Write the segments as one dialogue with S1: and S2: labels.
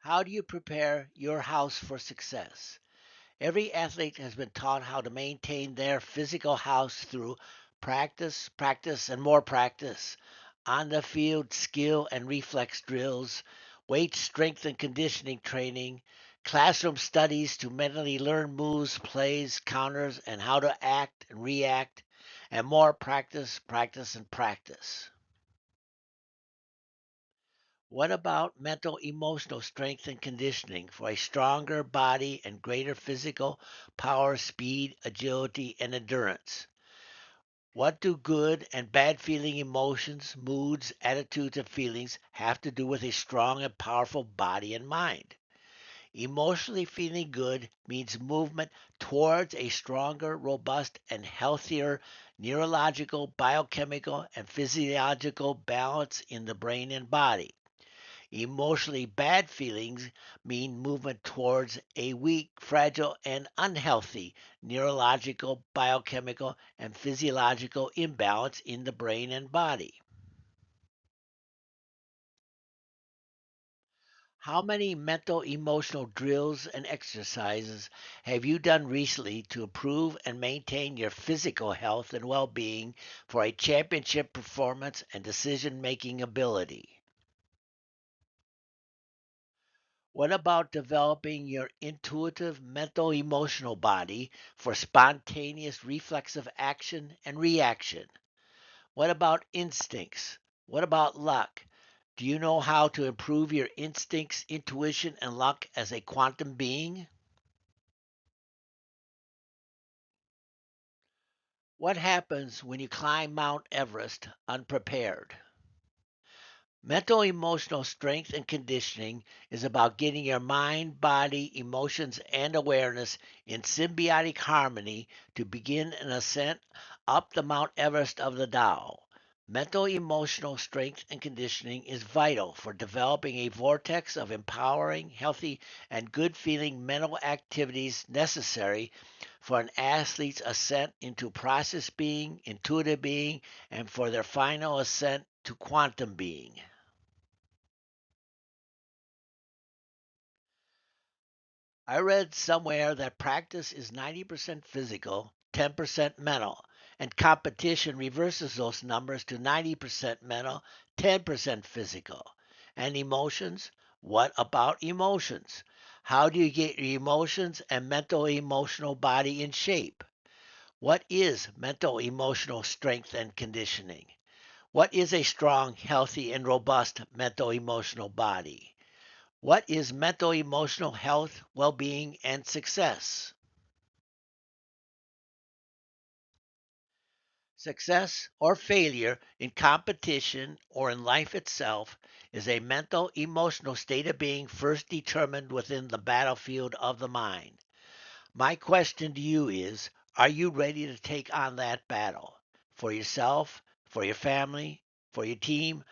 S1: How do you prepare your house for success? Every athlete has been taught how to maintain their physical house through practice, practice, and more practice, on the field skill and reflex drills, weight strength and conditioning training, classroom studies to mentally learn moves, plays, counters, and how to act and react, and more practice, practice, and practice. What about mental emotional strength and conditioning for a stronger body and greater physical power, speed, agility, and endurance? What do good and bad feeling emotions, moods, attitudes, and feelings have to do with a strong and powerful body and mind? Emotionally feeling good means movement towards a stronger, robust, and healthier neurological, biochemical, and physiological balance in the brain and body. Emotionally bad feelings mean movement towards a weak, fragile, and unhealthy neurological, biochemical, and physiological imbalance in the brain and body. How many mental emotional drills and exercises have you done recently to improve and maintain your physical health and well being for a championship performance and decision making ability? What about developing your intuitive mental emotional body for spontaneous reflexive action and reaction? What about instincts? What about luck? Do you know how to improve your instincts, intuition, and luck as a quantum being? What happens when you climb Mount Everest unprepared? Mental emotional strength and conditioning is about getting your mind, body, emotions, and awareness in symbiotic harmony to begin an ascent up the Mount Everest of the Tao. Mental emotional strength and conditioning is vital for developing a vortex of empowering, healthy, and good feeling mental activities necessary for an athlete's ascent into process being, intuitive being, and for their final ascent to quantum being. I read somewhere that practice is 90% physical, 10% mental, and competition reverses those numbers to 90% mental, 10% physical. And emotions? What about emotions? How do you get your emotions and mental emotional body in shape? What is mental emotional strength and conditioning? What is a strong, healthy, and robust mental emotional body? What is mental emotional health, well being, and success? Success or failure in competition or in life itself is a mental emotional state of being first determined within the battlefield of the mind. My question to you is, are you ready to take on that battle? For yourself, for your family, for your team?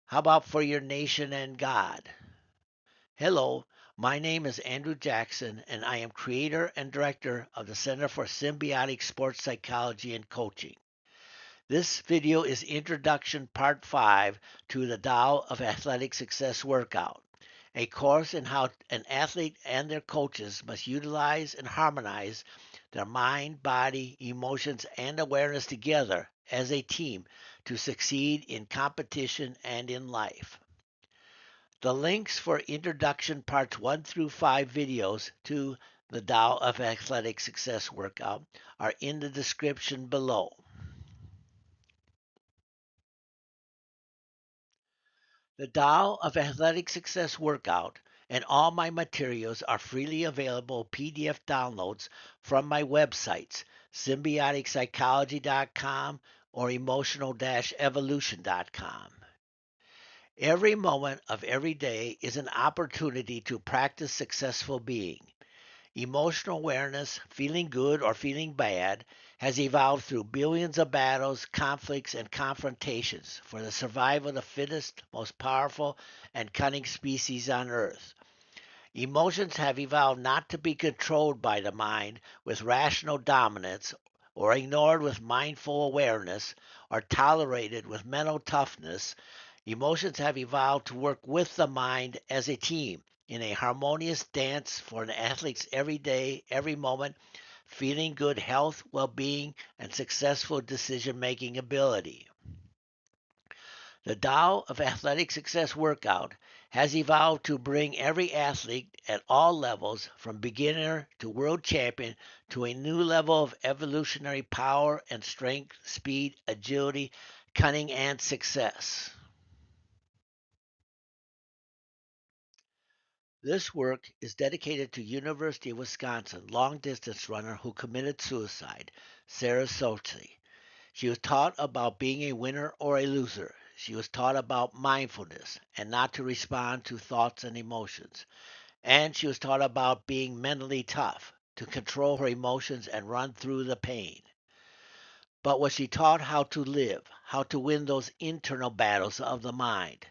S1: How about for your nation and God? Hello, my name is Andrew Jackson, and I am creator and director of the Center for Symbiotic Sports Psychology and Coaching. This video is Introduction Part 5 to the Tao of Athletic Success Workout, a course in how an athlete and their coaches must utilize and harmonize their mind, body, emotions, and awareness together as a team to succeed in competition and in life. The links for introduction parts 1 through 5 videos to the Tao of Athletic Success Workout are in the description below. The Tao of Athletic Success Workout and all my materials are freely available PDF downloads from my websites, symbioticpsychology.com or emotional-evolution.com. Every moment of every day is an opportunity to practice successful being. Emotional awareness, feeling good or feeling bad, has evolved through billions of battles, conflicts, and confrontations for the survival of the fittest, most powerful, and cunning species on Earth. Emotions have evolved not to be controlled by the mind with rational dominance, or ignored with mindful awareness, or tolerated with mental toughness. Emotions have evolved to work with the mind as a team in a harmonious dance for an athlete's every day, every moment, feeling good health, well being, and successful decision making ability. The Tao of Athletic Success Workout has evolved to bring every athlete at all levels, from beginner to world champion, to a new level of evolutionary power and strength, speed, agility, cunning, and success. This work is dedicated to University of Wisconsin long distance runner who committed suicide, Sarah Sochi. She was taught about being a winner or a loser. She was taught about mindfulness and not to respond to thoughts and emotions. And she was taught about being mentally tough, to control her emotions and run through the pain. But was she taught how to live, how to win those internal battles of the mind?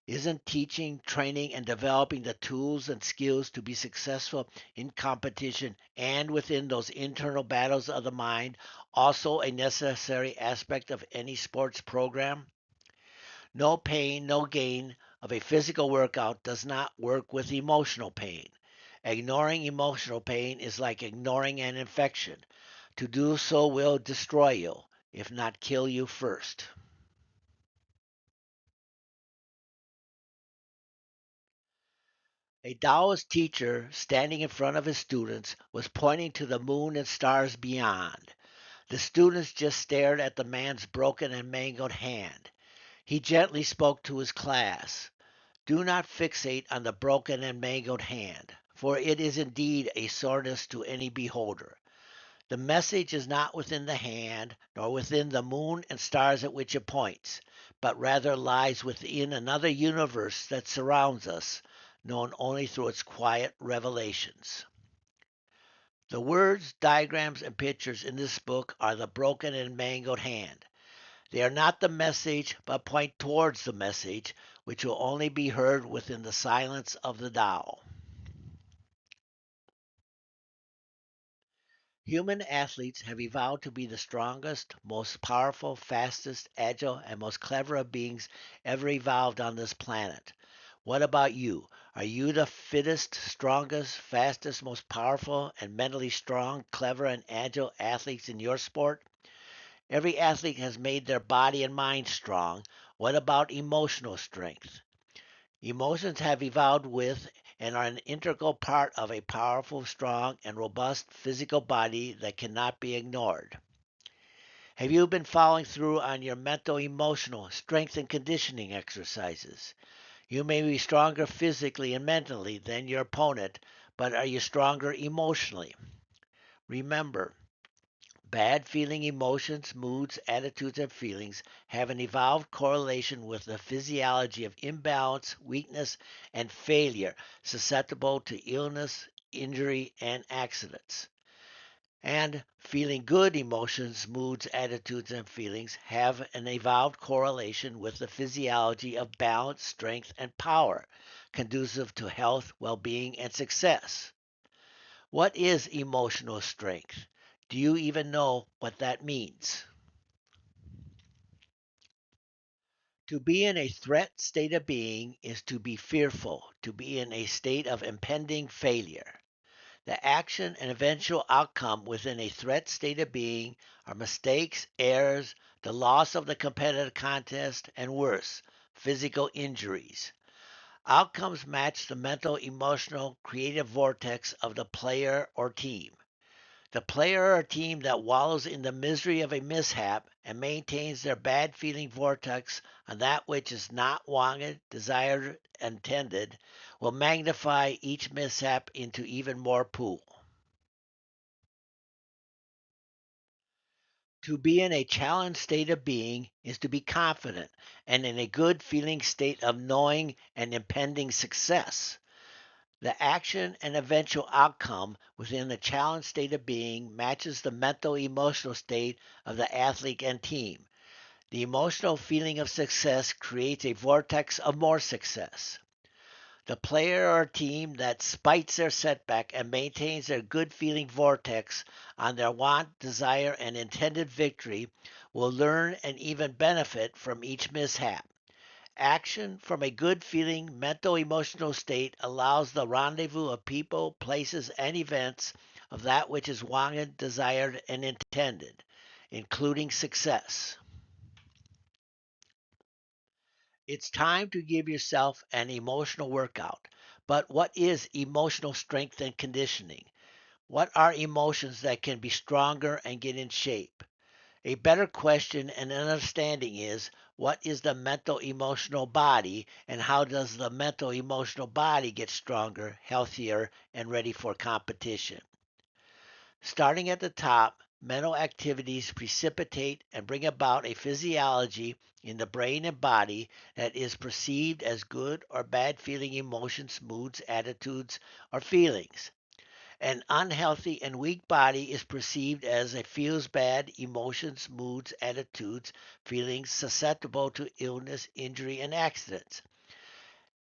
S1: Isn't teaching, training, and developing the tools and skills to be successful in competition and within those internal battles of the mind also a necessary aspect of any sports program? No pain, no gain of a physical workout does not work with emotional pain. Ignoring emotional pain is like ignoring an infection. To do so will destroy you, if not kill you first. A Taoist teacher standing in front of his students was pointing to the moon and stars beyond. The students just stared at the man's broken and mangled hand. He gently spoke to his class. Do not fixate on the broken and mangled hand, for it is indeed a soreness to any beholder. The message is not within the hand, nor within the moon and stars at which it points, but rather lies within another universe that surrounds us, known only through its quiet revelations. The words, diagrams, and pictures in this book are the broken and mangled hand. They are not the message, but point towards the message, which will only be heard within the silence of the Tao. Human athletes have evolved to be the strongest, most powerful, fastest, agile, and most clever of beings ever evolved on this planet. What about you? Are you the fittest, strongest, fastest, most powerful, and mentally strong, clever, and agile athletes in your sport? Every athlete has made their body and mind strong. What about emotional strength? Emotions have evolved with and are an integral part of a powerful, strong, and robust physical body that cannot be ignored. Have you been following through on your mental, emotional, strength, and conditioning exercises? You may be stronger physically and mentally than your opponent, but are you stronger emotionally? Remember, bad feeling emotions, moods, attitudes, and feelings have an evolved correlation with the physiology of imbalance, weakness, and failure susceptible to illness, injury, and accidents. And feeling good emotions, moods, attitudes, and feelings have an evolved correlation with the physiology of balance, strength, and power, conducive to health, well being, and success. What is emotional strength? Do you even know what that means? To be in a threat state of being is to be fearful, to be in a state of impending failure. The action and eventual outcome within a threat state of being are mistakes, errors, the loss of the competitive contest, and worse, physical injuries. Outcomes match the mental, emotional, creative vortex of the player or team. The player or team that wallows in the misery of a mishap and maintains their bad feeling vortex on that which is not wanted, desired, intended will magnify each mishap into even more poo. To be in a challenged state of being is to be confident and in a good feeling state of knowing and impending success. The action and eventual outcome within the challenged state of being matches the mental emotional state of the athlete and team. The emotional feeling of success creates a vortex of more success. The player or team that spites their setback and maintains their good feeling vortex on their want, desire, and intended victory will learn and even benefit from each mishap. Action from a good feeling mental emotional state allows the rendezvous of people, places, and events of that which is wanted, desired, and intended, including success. It's time to give yourself an emotional workout. But what is emotional strength and conditioning? What are emotions that can be stronger and get in shape? A better question and understanding is what is the mental emotional body and how does the mental emotional body get stronger, healthier, and ready for competition? Starting at the top, mental activities precipitate and bring about a physiology in the brain and body that is perceived as good or bad feeling emotions, moods, attitudes, or feelings. An unhealthy and weak body is perceived as it feels bad emotions, moods, attitudes, feelings susceptible to illness, injury, and accidents.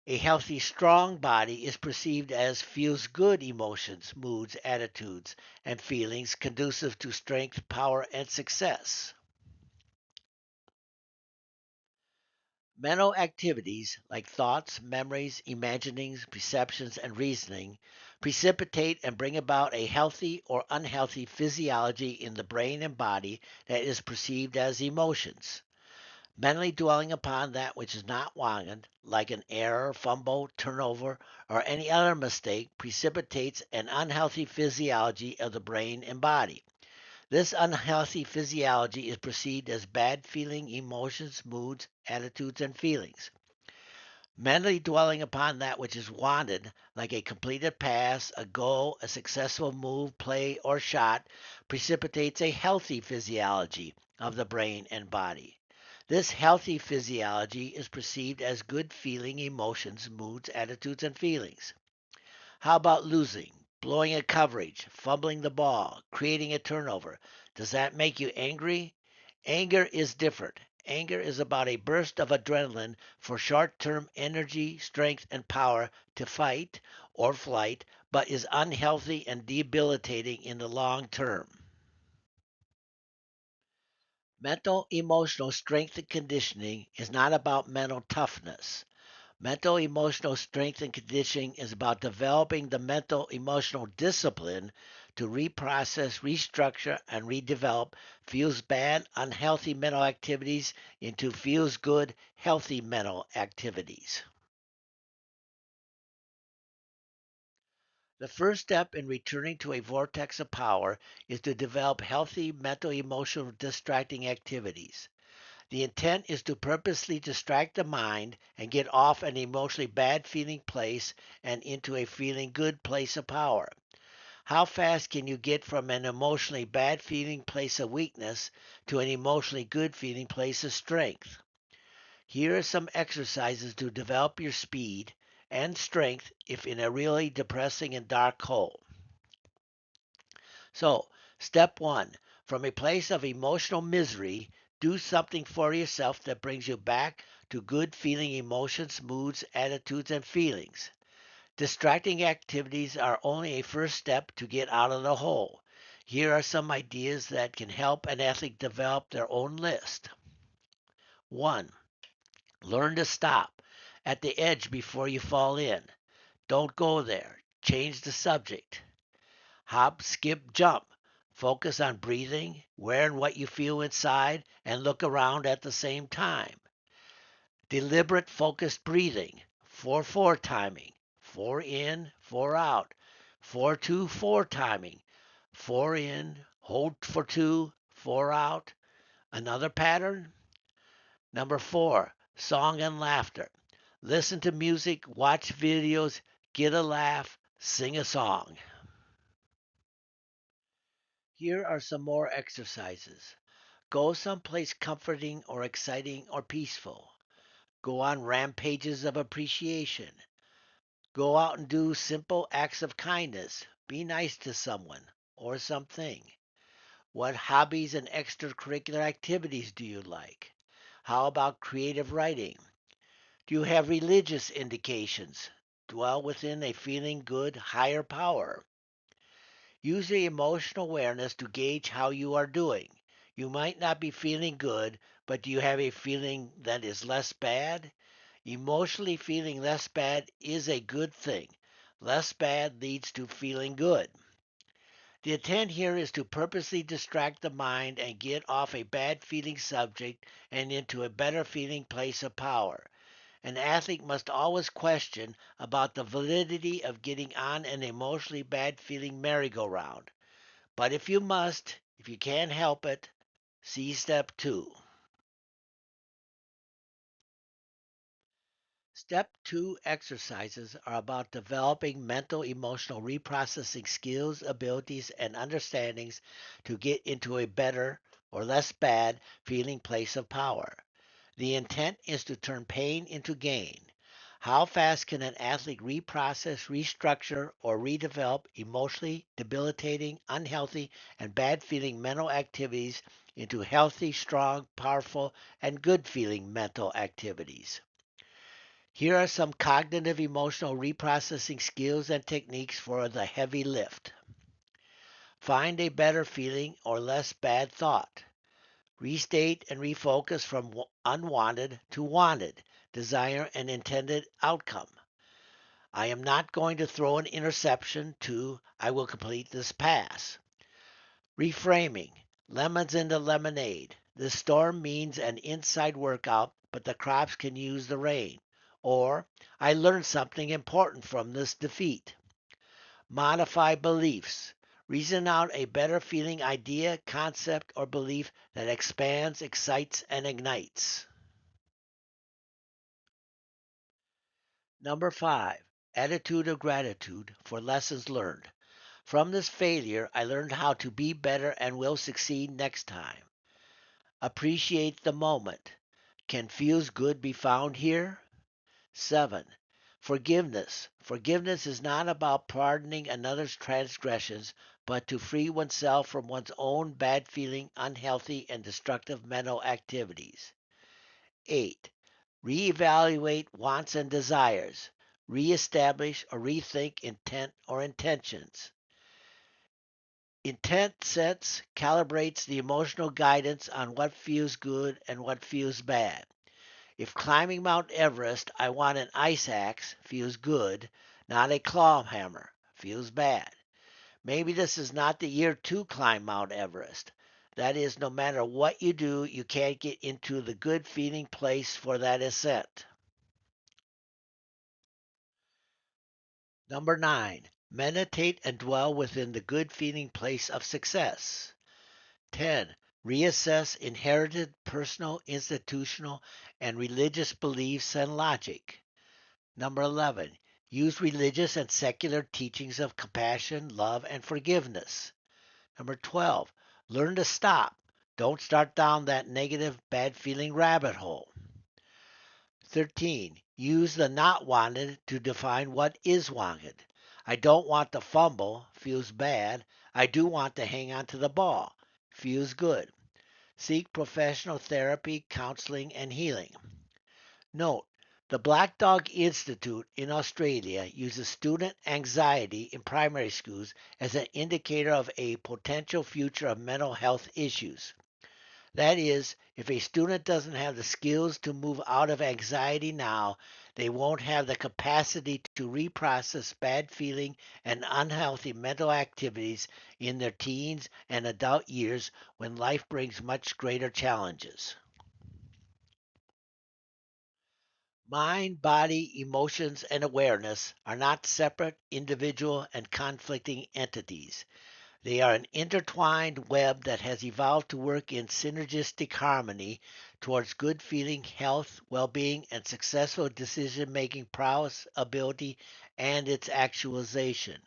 S1: A healthy, strong body is perceived as feels good emotions, moods, attitudes, and feelings conducive to strength, power, and success. Mental activities like thoughts, memories, imaginings, perceptions, and reasoning precipitate and bring about a healthy or unhealthy physiology in the brain and body that is perceived as emotions. Mentally dwelling upon that which is not wanted, like an error, fumble, turnover, or any other mistake, precipitates an unhealthy physiology of the brain and body. This unhealthy physiology is perceived as bad feeling emotions, moods, attitudes, and feelings. Mentally dwelling upon that which is wanted, like a completed pass, a goal, a successful move, play, or shot, precipitates a healthy physiology of the brain and body. This healthy physiology is perceived as good feeling emotions, moods, attitudes, and feelings. How about losing, blowing a coverage, fumbling the ball, creating a turnover? Does that make you angry? Anger is different. Anger is about a burst of adrenaline for short term energy, strength, and power to fight or flight, but is unhealthy and debilitating in the long term. Mental emotional strength and conditioning is not about mental toughness. Mental emotional strength and conditioning is about developing the mental emotional discipline to reprocess, restructure, and redevelop feels bad, unhealthy mental activities into feels good, healthy mental activities. The first step in returning to a vortex of power is to develop healthy mental emotional distracting activities. The intent is to purposely distract the mind and get off an emotionally bad feeling place and into a feeling good place of power. How fast can you get from an emotionally bad feeling place of weakness to an emotionally good feeling place of strength? Here are some exercises to develop your speed and strength if in a really depressing and dark hole. So, step one, from a place of emotional misery, do something for yourself that brings you back to good feeling emotions, moods, attitudes, and feelings. Distracting activities are only a first step to get out of the hole. Here are some ideas that can help an athlete develop their own list. 1. Learn to stop at the edge before you fall in. Don't go there. Change the subject. Hop, skip, jump. Focus on breathing, where and what you feel inside, and look around at the same time. Deliberate, focused breathing. 4-4 timing. 4 in, 4 out. 4-2-4 timing. 4 in, hold for 2, 4 out. Another pattern. Number 4, song and laughter. Listen to music, watch videos, get a laugh, sing a song. Here are some more exercises. Go someplace comforting or exciting or peaceful. Go on rampages of appreciation. Go out and do simple acts of kindness. Be nice to someone or something. What hobbies and extracurricular activities do you like? How about creative writing? Do you have religious indications? Dwell within a feeling good higher power. Use your emotional awareness to gauge how you are doing. You might not be feeling good, but do you have a feeling that is less bad? Emotionally feeling less bad is a good thing. Less bad leads to feeling good. The intent here is to purposely distract the mind and get off a bad feeling subject and into a better feeling place of power. An athlete must always question about the validity of getting on an emotionally bad feeling merry-go-round. But if you can't help it, see step 2. Step 2 exercises are about developing mental emotional reprocessing skills, abilities, and understandings to get into a better or less bad feeling place of power. The intent is to turn pain into gain. How fast can an athlete reprocess, restructure, or redevelop emotionally debilitating, unhealthy, and bad feeling mental activities into healthy, strong, powerful, and good feeling mental activities? Here are some cognitive emotional reprocessing skills and techniques for the heavy lift. Find a better feeling or less bad thought. Restate and refocus from unwanted to wanted, desire and intended outcome. I am not going to throw an interception to I will complete this pass. Reframing. Lemons into lemonade. The storm means an inside workout, but the crops can use the rain. Or, I learned something important from this defeat. Modify beliefs. Reason out a better feeling idea, concept, or belief that expands, excites, and ignites. Number 5. Attitude of gratitude for lessons learned. From this failure, I learned how to be better and will succeed next time. Appreciate the moment. Can feels good be found here? 7. Forgiveness. Forgiveness is not about pardoning another's transgressions, but to free oneself from one's own bad feeling, unhealthy, and destructive mental activities. 8. Reevaluate wants and desires. Reestablish or rethink intent or intentions. Intent sets calibrates the emotional guidance on what feels good and what feels bad. If climbing Mount Everest, I want an ice axe, feels good, not a claw hammer, feels bad. Maybe this is not the year to climb Mount Everest. That is, no matter what you do, you can't get into the good feeling place for that ascent. Number 9, meditate and dwell within the good feeling place of success. 10. Reassess inherited personal, institutional, and religious beliefs and logic. Number 11. Use religious and secular teachings of compassion, love, and forgiveness. Number 12. Learn to stop. Don't start down that negative, bad feeling rabbit hole. 13. Use the not wanted to define what is wanted. I don't want to fumble, feels bad. I do want to hang on to the ball, feels good. Seek professional therapy, counseling, and healing. Note, the Black Dog Institute in Australia uses student anxiety in primary schools as an indicator of a potential future of mental health issues. That is, if a student doesn't have the skills to move out of anxiety now, they won't have the capacity to reprocess bad feeling and unhealthy mental activities in their teens and adult years when life brings much greater challenges. Mind, body, emotions, and awareness are not separate, individual, and conflicting entities. They are an intertwined web that has evolved to work in synergistic harmony towards good feeling, health, well being, and successful decision making prowess, ability, and its actualization.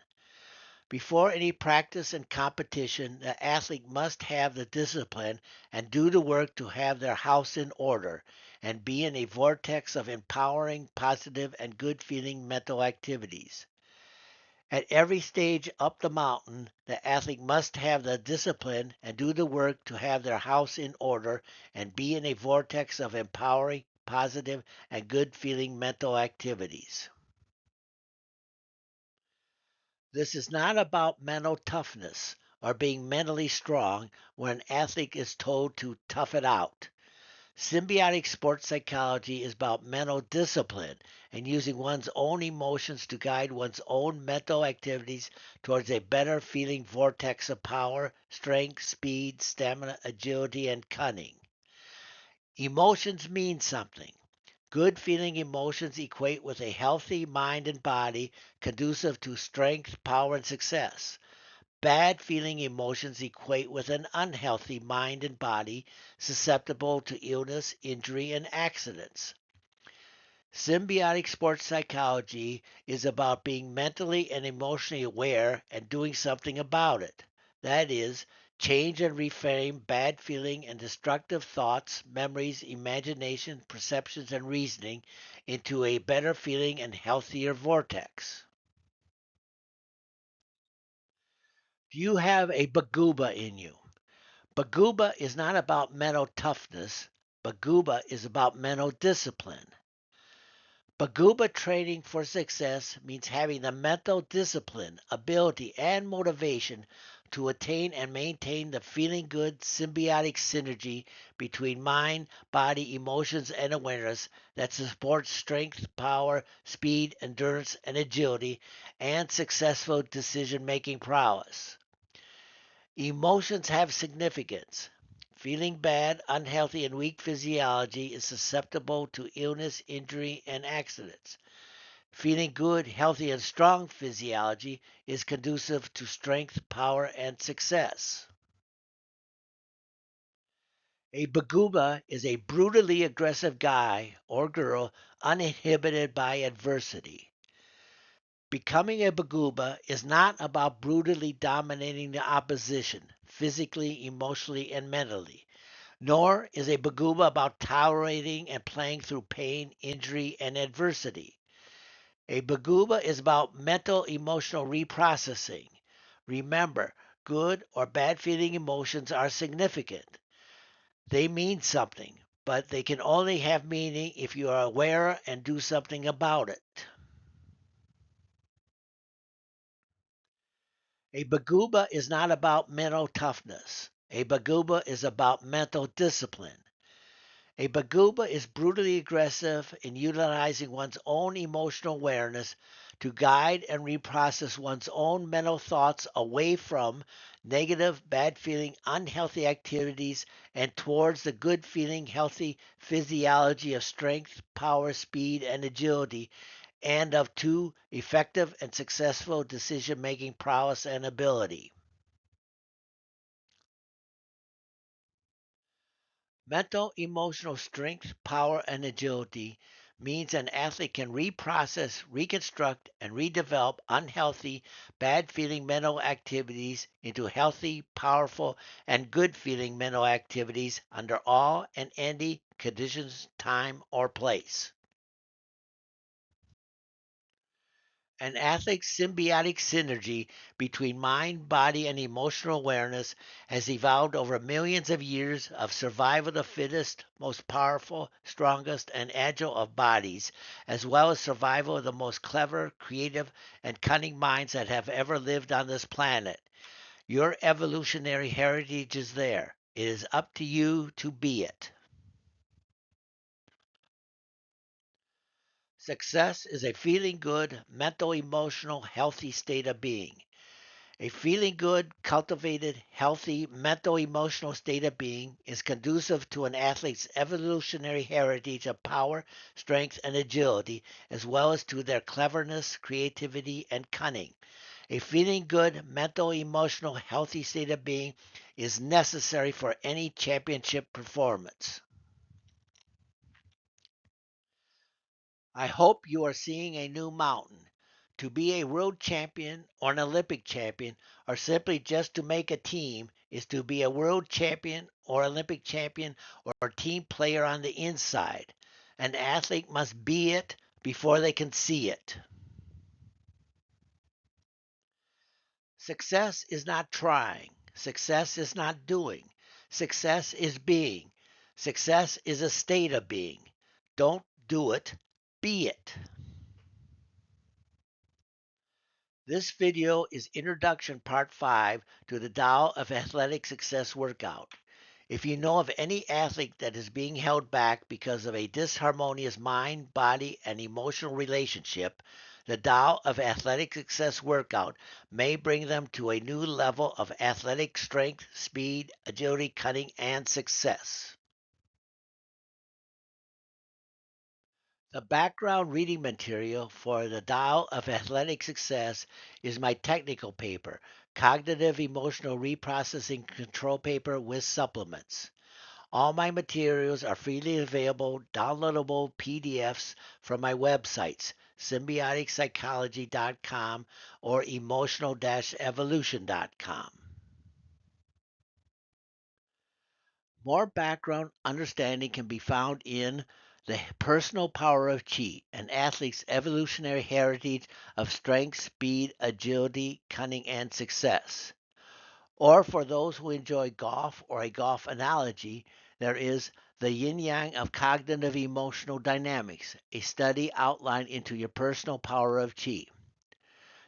S1: Before any practice and competition, the athlete must have the discipline and do the work to have their house in order and be in a vortex of empowering, positive, and good feeling mental activities. At every stage up the mountain, the athlete must have the discipline and do the work to have their house in order and be in a vortex of empowering, positive, and good feeling mental activities. This is not about mental toughness or being mentally strong when an athlete is told to tough it out. Symbiotic sports psychology is about mental discipline and using one's own emotions to guide one's own mental activities towards a better feeling vortex of power, strength, speed, stamina, agility, and cunning. Emotions mean something. Good feeling emotions equate with a healthy mind and body conducive to strength, power, and success. Bad feeling emotions equate with an unhealthy mind and body susceptible to illness, injury, and accidents. Symbiotic sports psychology is about being mentally and emotionally aware and doing something about it. That is, change and reframe bad feeling and destructive thoughts, memories, imagination, perceptions, and reasoning into a better feeling and healthier vortex. Do you have a baguba in you? Baguba is not about mental toughness. Baguba is about mental discipline. Baguba training for success means having the mental discipline, ability, and motivation to attain and maintain the feeling good symbiotic synergy between mind, body, emotions, and awareness that supports strength, power, speed, endurance, and agility, and successful decision making prowess. Emotions have significance. Feeling bad, unhealthy, and weak physiology is susceptible to illness, injury, and accidents. Feeling good, healthy, and strong physiology is conducive to strength, power, and success. A baguba is a brutally aggressive guy or girl uninhibited by adversity. Becoming a baguba is not about brutally dominating the opposition, physically, emotionally, and mentally. Nor is a baguba about tolerating and playing through pain, injury, and adversity. A baguba is about mental emotional reprocessing. Remember, good or bad feeling emotions are significant. They mean something, but they can only have meaning if you are aware and do something about it. A baguba is not about mental toughness. A baguba is about mental discipline. A baguba is brutally aggressive in utilizing one's own emotional awareness to guide and reprocess one's own mental thoughts away from negative, bad feeling, unhealthy activities and towards the good feeling, healthy physiology of strength, power, speed, and agility, and of two, effective and successful decision making prowess and ability. Mental emotional strength, power, and agility means an athlete can reprocess, reconstruct, and redevelop unhealthy, bad feeling mental activities into healthy, powerful, and good feeling mental activities under all and any conditions, time, or place. An athlete's symbiotic synergy between mind, body, and emotional awareness has evolved over millions of years of survival of the fittest, most powerful, strongest, and agile of bodies, as well as survival of the most clever, creative, and cunning minds that have ever lived on this planet. Your evolutionary heritage is there. It is up to you to be it. Success is a feeling good, mental, emotional, healthy state of being. A feeling good, cultivated, healthy, mental, emotional state of being is conducive to an athlete's evolutionary heritage of power, strength, and agility, as well as to their cleverness, creativity, and cunning. A feeling good, mental, emotional, healthy state of being is necessary for any championship performance. I hope you are seeing a new mountain. To be a world champion or an Olympic champion, or simply just to make a team, is to be a world champion or Olympic champion or team player on the inside. An athlete must be it before they can see it. Success is not trying. Success is not doing. Success is being. Success is a state of being. Don't do it, be it. This video is Introduction Part 5 to the Tao of Athletic Success Workout. If you know of any athlete that is being held back because of a disharmonious mind, body, and emotional relationship, the Tao of Athletic Success workout may bring them to a new level of athletic strength, speed, agility, cunning, and success. The background reading material for the Tao of Athletic Success is my technical paper, Cognitive Emotional Reprocessing Control Paper with Supplements. All my materials are freely available, downloadable PDFs from my websites, symbioticpsychology.com or emotional-evolution.com. More background understanding can be found in The Personal Power of Chi, an athlete's evolutionary heritage of strength, speed, agility, cunning, and success. Or for those who enjoy golf or a golf analogy, there is The Yin Yang of Cognitive Emotional Dynamics, a study outline into your personal power of Qi.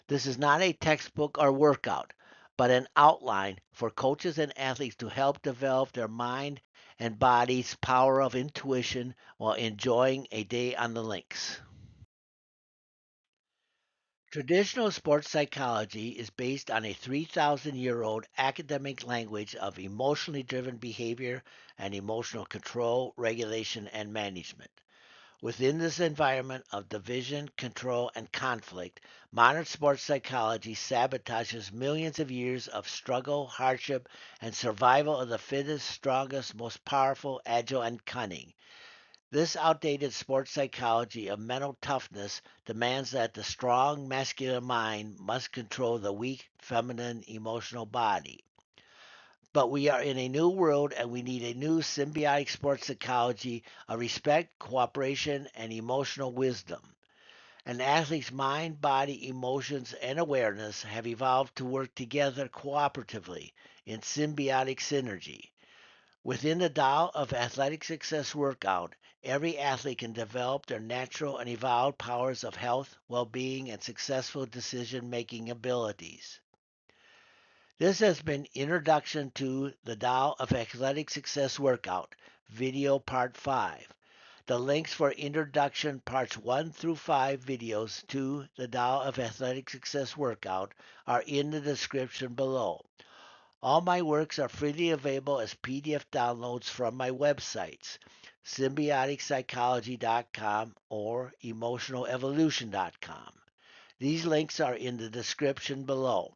S1: This is not a textbook or workout, but an outline for coaches and athletes to help develop their mind and body's power of intuition while enjoying a day on the links. Traditional sports psychology is based on a 3,000-year-old academic language of emotionally driven behavior and emotional control, regulation, and management. Within this environment of division, control, and conflict, modern sports psychology sabotages millions of years of struggle, hardship, and survival of the fittest, strongest, most powerful, agile, and cunning. This outdated sports psychology of mental toughness demands that the strong masculine mind must control the weak feminine emotional body. But we are in a new world and we need a new symbiotic sports psychology of respect, cooperation, and emotional wisdom. An athlete's mind, body, emotions, and awareness have evolved to work together cooperatively in symbiotic synergy. Within the Tao of Athletic Success workout, every athlete can develop their natural and evolved powers of health, well being, and successful decision making abilities. This has been Introduction to the Tao of Athletic Success Workout, video part 5. The links for introduction parts 1 through 5 videos to the Tao of Athletic Success Workout are in the description below. All my works are freely available as PDF downloads from my websites, symbioticpsychology.com or emotionalevolution.com. These links are in the description below.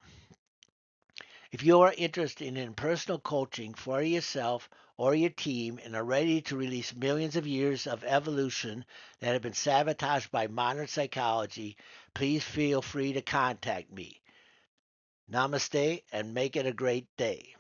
S1: If you are interested in personal coaching for yourself or your team and are ready to release millions of years of evolution that have been sabotaged by modern psychology, please feel free to contact me. Namaste and make it a great day.